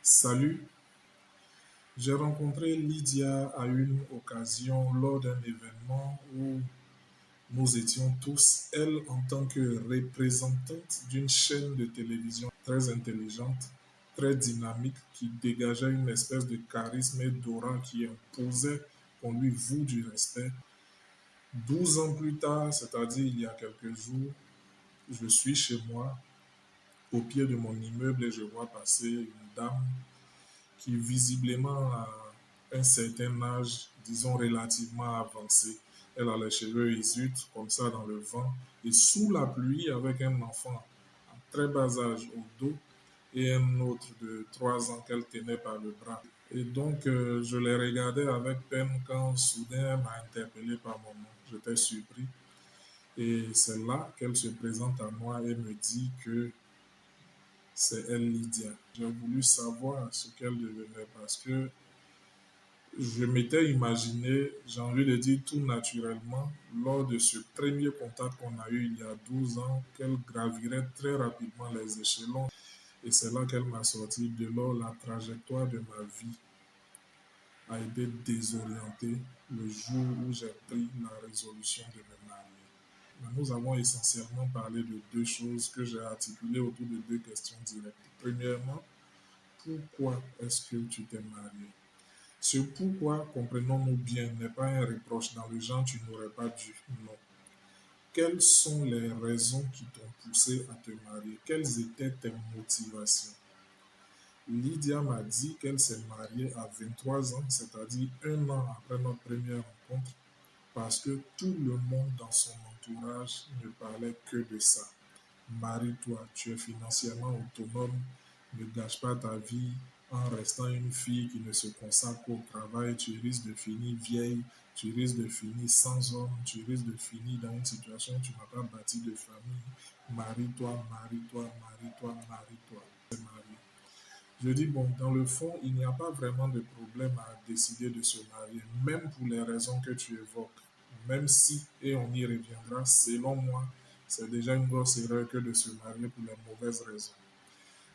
Salut, j'ai rencontré Lydia à une occasion lors d'un événement où nous étions tous, elle en tant que représentante d'une chaîne de télévision très intelligente, très dynamique, qui dégageait une espèce de charisme et d'aura qui imposait qu'on lui voue du respect. 12 ans plus tard, c'est-à-dire il y a quelques jours, je suis chez moi, au pied de mon immeuble, et je vois passer une dame qui visiblement a un certain âge, disons relativement avancé. Elle a les cheveux hirsutes, comme ça dans le vent, et sous la pluie avec un enfant à très bas âge au dos et un autre de 3 ans qu'elle tenait par le bras. Et donc, je les regardais avec peine quand soudain elle m'a interpellé par mon nom. J'étais surpris. Et c'est là qu'elle se présente à moi et me dit que c'est elle, Lydia. J'ai voulu savoir ce qu'elle devenait parce que je m'étais imaginé, j'ai envie de dire tout naturellement, lors de ce premier contact qu'on a eu il y a 12 ans, qu'elle gravirait très rapidement les échelons. Et c'est là qu'elle m'a sorti. De lors, la trajectoire de ma vie a été désorientée le jour où j'ai pris la résolution de me marier. Mais nous avons essentiellement parlé de deux choses que j'ai articulées autour de deux questions directes. Premièrement, pourquoi est-ce que tu t'es marié? Ce pourquoi, comprenons-nous bien, n'est pas un reproche dans le genre tu n'aurais pas dû. Non. Quelles sont les raisons qui t'ont poussé à te marier? Quelles étaient tes motivations? Lydia m'a dit qu'elle s'est mariée à 23 ans, c'est-à-dire un an après notre première rencontre, parce que tout le monde dans son entourage ne parlait que de ça. Marie-toi, tu es financièrement autonome, ne gâche pas ta vie en restant une fille qui ne se consacre qu'au travail. Tu risques de finir vieille, tu risques de finir sans homme, tu risques de finir dans une situation où tu n'as pas bâti de famille. Marie-toi, marie-toi, marie-toi, marie-toi. C'est marié. Je dis, bon, dans le fond, il n'y a pas vraiment de problème à décider de se marier, même pour les raisons que tu évoques. Même si, et on y reviendra, selon moi, c'est déjà une grosse erreur que de se marier pour les mauvaises raisons.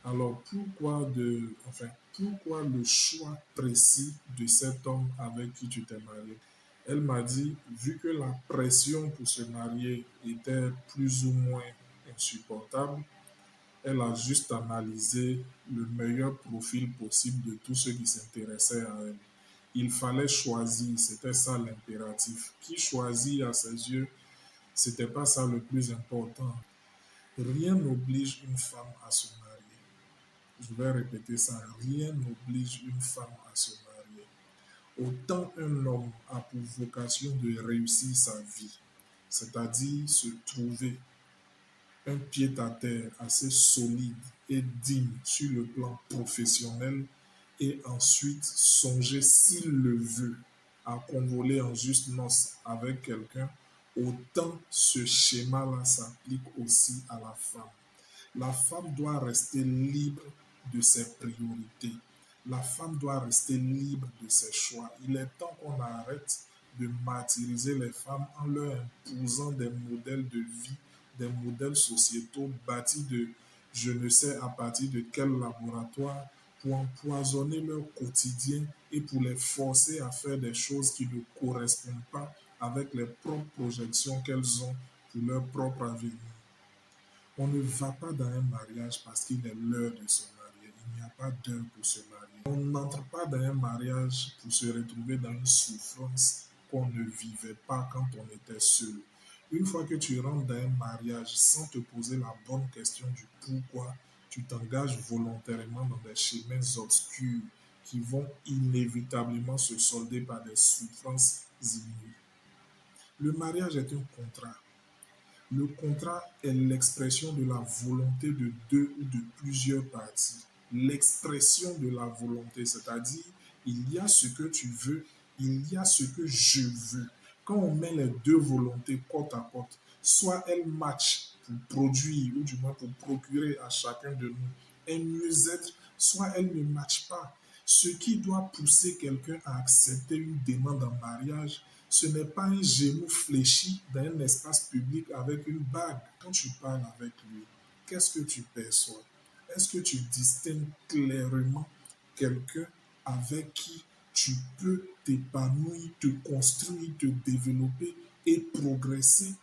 Alors, pourquoi le choix précis de cet homme avec qui tu t'es marié? Elle m'a dit, vu que la pression pour se marier était plus ou moins insupportable, elle a juste analysé le meilleur profil possible de tous ceux qui s'intéressaient à elle. Il fallait choisir, c'était ça l'impératif. Qui choisit à ses yeux, c'était pas ça le plus important. Rien n'oblige une femme à se marier. Je vais répéter ça, rien n'oblige une femme à se marier. Autant un homme a pour vocation de réussir sa vie, c'est-à-dire se trouver un pied-à-terre assez solide et digne sur le plan professionnel et ensuite songer, s'il le veut, à convoler en juste noces avec quelqu'un, autant ce schéma-là s'applique aussi à la femme. La femme doit rester libre de ses priorités. La femme doit rester libre de ses choix. Il est temps qu'on arrête de martyriser les femmes en leur imposant des modèles de vie, des modèles sociétaux bâtis de je ne sais à partir de quel laboratoire pour empoisonner leur quotidien et pour les forcer à faire des choses qui ne correspondent pas avec les propres projections qu'elles ont pour leur propre avenir. On ne va pas dans un mariage parce qu'il est l'heure de se marier. Il n'y a pas d'heure pour se marier. On n'entre pas dans un mariage pour se retrouver dans une souffrance qu'on ne vivait pas quand on était seul. Une fois que tu rentres dans un mariage sans te poser la bonne question du pourquoi, tu t'engages volontairement dans des chemins obscurs qui vont inévitablement se solder par des souffrances inouïes. Le mariage est un contrat. Le contrat est l'expression de la volonté de deux ou de plusieurs parties. L'expression de la volonté, c'est-à-dire il y a ce que tu veux, il y a ce que je veux. Quand on met les deux volontés côte à côte, soit elles matchent pour produire ou du moins pour procurer à chacun de nous un mieux-être, soit elles ne matchent pas. Ce qui doit pousser quelqu'un à accepter une demande en mariage, ce n'est pas un genou fléchi dans un espace public avec une bague. Quand tu parles avec lui, qu'est-ce que tu perçois? Est-ce que tu distingues clairement quelqu'un avec qui tu peux t'épanouir, te construire, te développer et progresser.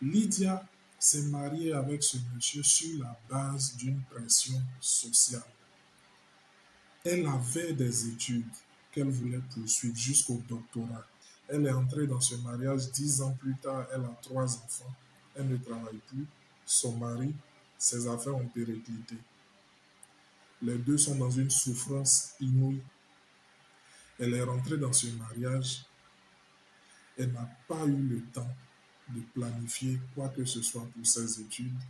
Lydia s'est mariée avec ce monsieur sur la base d'une pression sociale. Elle avait des études qu'elle voulait poursuivre jusqu'au doctorat. Elle est entrée dans ce mariage 10 ans plus tard. Elle a 3 enfants. Elle ne travaille plus. Son mari, ses affaires ont périclité. Les deux sont dans une souffrance inouïe. Elle est rentrée dans ce mariage. Elle n'a pas eu le temps de planifier quoi que ce soit pour ses études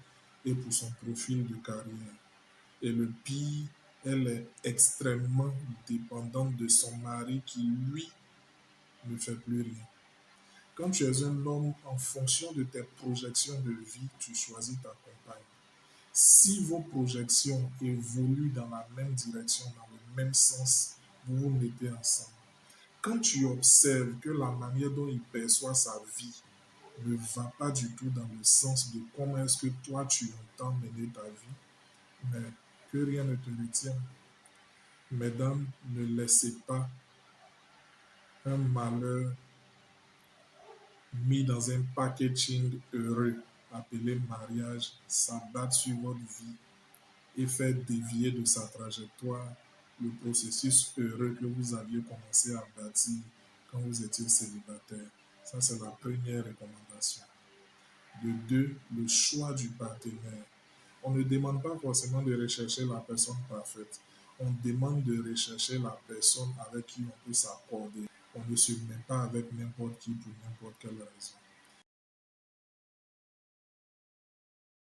et pour son profil de carrière. Et le pire, elle est extrêmement dépendante de son mari qui, lui, ne fait plus rien. Quand tu es un homme, en fonction de tes projections de vie, tu choisis ta compagne. Si vos projections évoluent dans la même direction, dans le même sens, vous vous mettez ensemble. Quand tu observes que la manière dont il perçoit sa vie ne va pas du tout dans le sens de comment est-ce que toi tu entends mener ta vie, mais que rien ne te retient. Mesdames, ne laissez pas un malheur mis dans un packaging heureux appelé mariage s'abattre sur votre vie et faire dévier de sa trajectoire le processus heureux que vous aviez commencé à bâtir quand vous étiez célibataire. Ça, c'est la première recommandation. De deux, le choix du partenaire. On ne demande pas forcément de rechercher la personne parfaite. On demande de rechercher la personne avec qui on peut s'accorder. On ne se met pas avec n'importe qui pour n'importe quelle raison.